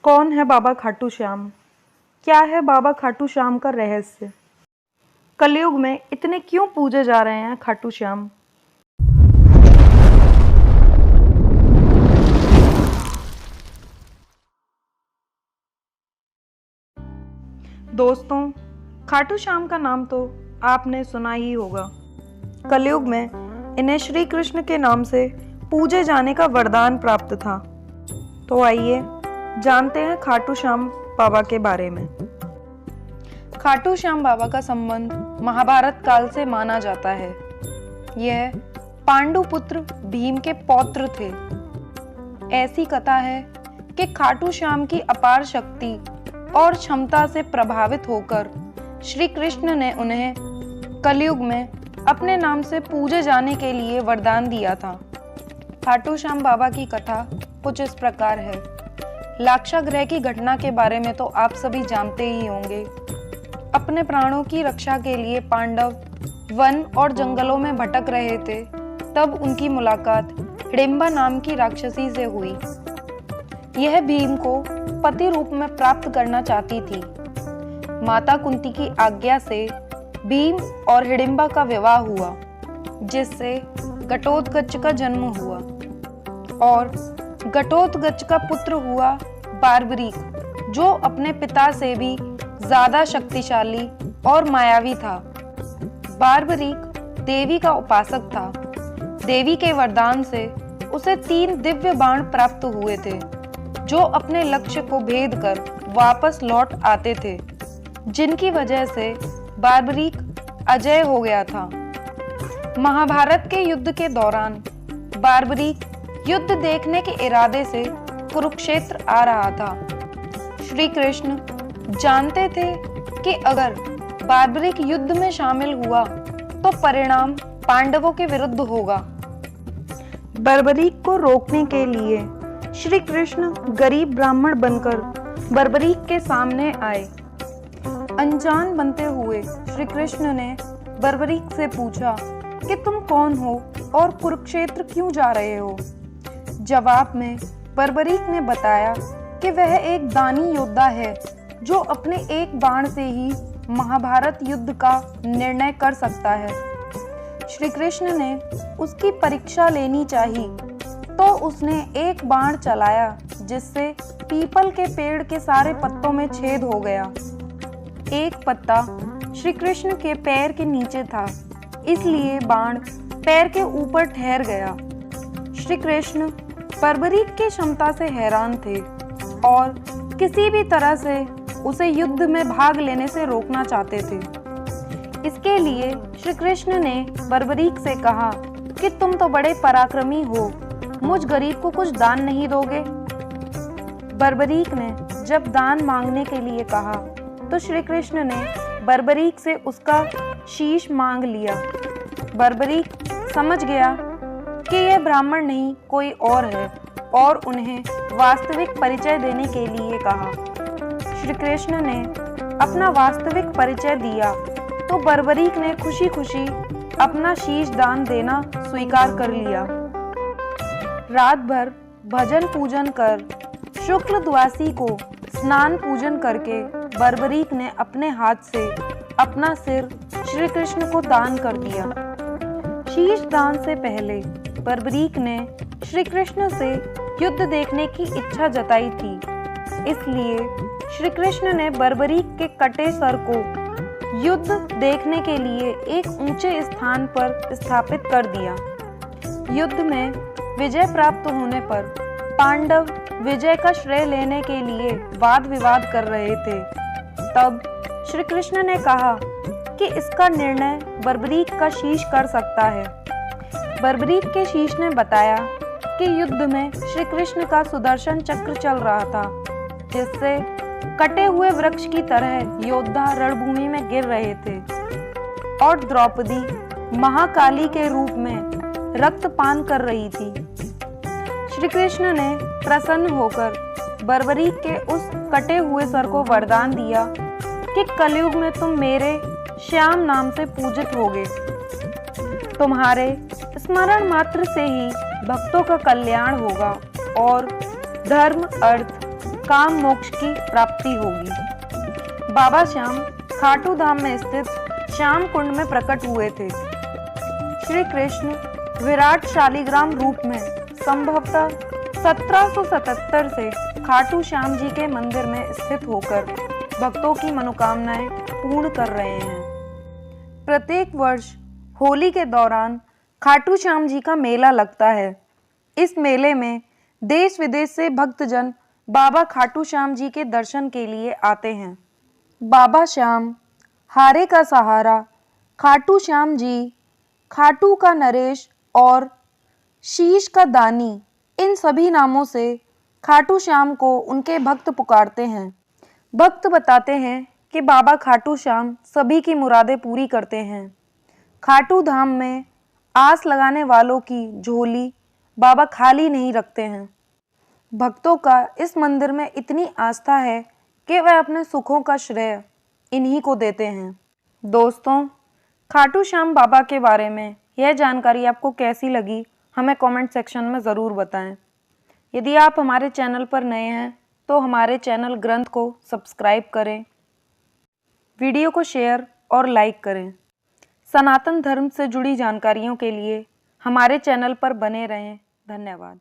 कौन है बाबा खाटू श्याम? क्या है बाबा खाटू श्याम का रहस्य? कलयुग में इतने क्यों पूजे जा रहे हैं खाटू श्याम? दोस्तों, खाटू श्याम का नाम तो आपने सुना ही होगा। कलयुग में इन्हें श्री कृष्ण के नाम से पूजे जाने का वरदान प्राप्त था। तो आइए जानते हैं खाटू श्याम बाबा के बारे में। खाटू श्याम बाबा का संबंध महाभारत काल से माना जाता है। यह पांडु पुत्र भीम के पौत्र थे। ऐसी कथा है कि खाटू श्याम की अपार शक्ति और क्षमता से प्रभावित होकर श्री कृष्ण ने उन्हें कलयुग में अपने नाम से पूजे जाने के लिए वरदान दिया था। खाटू श्याम बाबा की कथा कुछ इस प्रकार है। लाक्षागृह की घटना के बारे में तो आप सभी जानते ही होंगे। अपने प्राणों की रक्षा के लिए पांडव वन और जंगलों में भटक रहे थे। तब उनकी मुलाकात हिडिंबा नाम की राक्षसी से हुई। यह भीम को पति रूप में प्राप्त करना चाहती थी। माता कुंती की आज्ञा से भीम और हिडिंबा का विवाह हुआ, जिससे घटोत्कच का जन्म हुआ और घटोत्कच का पुत्र हुआ बार्बरीक, जो अपने पिता से भी ज्यादा शक्तिशाली और मायावी था। बार्बरीक देवी का उपासक था। देवी के वरदान से उसे 3 दिव्य बाण प्राप्त हुए थे, जो अपने लक्ष्य को भेद कर वापस लौट आते थे, जिनकी वजह से बार्बरीक अजय हो गया था। महाभारत के युद्ध के दौरान बार्बरीक युद्ध देखने के इरादे से कुरुक्षेत्र आ रहा था। श्री कृष्ण जानते थे कि अगर बार्बरीक युद्ध में शामिल हुआ तो परिणाम पांडवों के विरुद्ध होगा। बार्बरीक को रोकने के लिए श्री कृष्ण गरीब ब्राह्मण बनकर बार्बरीक के सामने आए। अनजान बनते हुए श्री कृष्ण ने बार्बरीक से पूछा कि तुम कौन हो और कुरुक्षेत्र क्यों जा रहे हो? जवाब में बार्बरीक ने बताया कि वह एक दानी योद्धा है, जो अपने एक बाण से ही महाभारत युद्ध का निर्णय कर सकता है। श्री कृष्ण ने उसकी परीक्षा लेनी चाहिए, तो उसने एक बाण चलाया, जिससे पीपल के पेड़ के सारे पत्तों में छेद हो गया। एक पत्ता श्री कृष्ण के पैर के नीचे था, इसलिए बाण पैर के ऊपर ठहर गया। श्री कृष्ण बार्बरीक की क्षमता से हैरान थे और किसी भी तरह से उसे युद्ध में भाग लेने से रोकना चाहते थे। इसके लिए श्री कृष्ण ने बार्बरीक से कहा कि तुम तो बड़े पराक्रमी हो, मुझ गरीब को कुछ दान नहीं दोगे? बार्बरीक ने जब दान मांगने के लिए कहा तो श्री कृष्ण ने बार्बरीक से उसका शीश मांग लिया। बार्बरीक समझ गया कि यह ब्राह्मण नहीं कोई और है और उन्हें वास्तविक परिचय देने के लिए कहा। श्री कृष्ण ने अपना वास्तविक परिचय दिया तो बार्बरीक ने खुशी खुशी अपना शीश दान देना स्वीकार कर लिया। रात भर भजन पूजन कर शुक्ल द्वादशी को स्नान पूजन करके बार्बरीक ने अपने हाथ से अपना सिर श्री कृष्ण को दान कर दिया। शीश दान से पहले बार्बरीक ने श्री कृष्ण से युद्ध देखने की इच्छा जताई थी, इसलिए श्री कृष्ण ने बार्बरीक के कटे सर को युद्ध देखने के लिए एक ऊंचे स्थान पर स्थापित कर दिया। युद्ध में विजय प्राप्त होने पर पांडव विजय का श्रेय लेने के लिए वाद विवाद कर रहे थे। तब श्री कृष्ण ने कहा कि इसका निर्णय बार्बरीक का शीश कर सकता है। बार्बरीक के शीश ने बताया कि युद्ध में श्री कृष्ण का सुदर्शन चक्र चल रहा था, जिससे कटे हुए वृक्ष की तरह योद्धा रणभूमि में गिर रहे थे और द्रौपदी महाकाली के रूप में रक्तपान कर रही थी। श्री कृष्ण ने प्रसन्न होकर बार्बरीक के उस कटे हुए सर को वरदान दिया कि कलयुग में तुम मेरे श्याम नाम से पूजित होगे। तुम्हारे स्मरण मात्र से ही भक्तों का कल्याण होगा और धर्म, अर्थ, काम मोक्ष की प्राप्ति होगी। बाबा श्याम खाटू धाम में स्थित श्याम कुंड में प्रकट हुए थे। श्री कृष्ण विराट शालिग्राम रूप में संभवतः 1777 से खाटू श्याम जी के मंदिर में स्थित होकर भक्तों की मनोकामनाएं पूर्ण कर रहे हैं। प्रत्येक वर्ष होली के दौरान खाटू श्याम जी का मेला लगता है। इस मेले में देश विदेश से भक्तजन बाबा खाटू श्याम जी के दर्शन के लिए आते हैं। बाबा श्याम, हारे का सहारा, खाटू श्याम जी, खाटू का नरेश और शीश का दानी, इन सभी नामों से खाटू श्याम को उनके भक्त पुकारते हैं। भक्त बताते हैं कि बाबा खाटू श्याम सभी की मुरादें पूरी करते हैं। खाटू धाम में आस लगाने वालों की झोली बाबा खाली नहीं रखते हैं। भक्तों का इस मंदिर में इतनी आस्था है कि वह अपने सुखों का श्रेय इन्हीं को देते हैं। दोस्तों, खाटू श्याम बाबा के बारे में यह जानकारी आपको कैसी लगी, हमें कमेंट सेक्शन में ज़रूर बताएं। यदि आप हमारे चैनल पर नए हैं तो हमारे चैनल ग्रंथ को सब्सक्राइब करें, वीडियो को शेयर और लाइक करें। सनातन धर्म से जुड़ी जानकारियों के लिए हमारे चैनल पर बने रहें। धन्यवाद।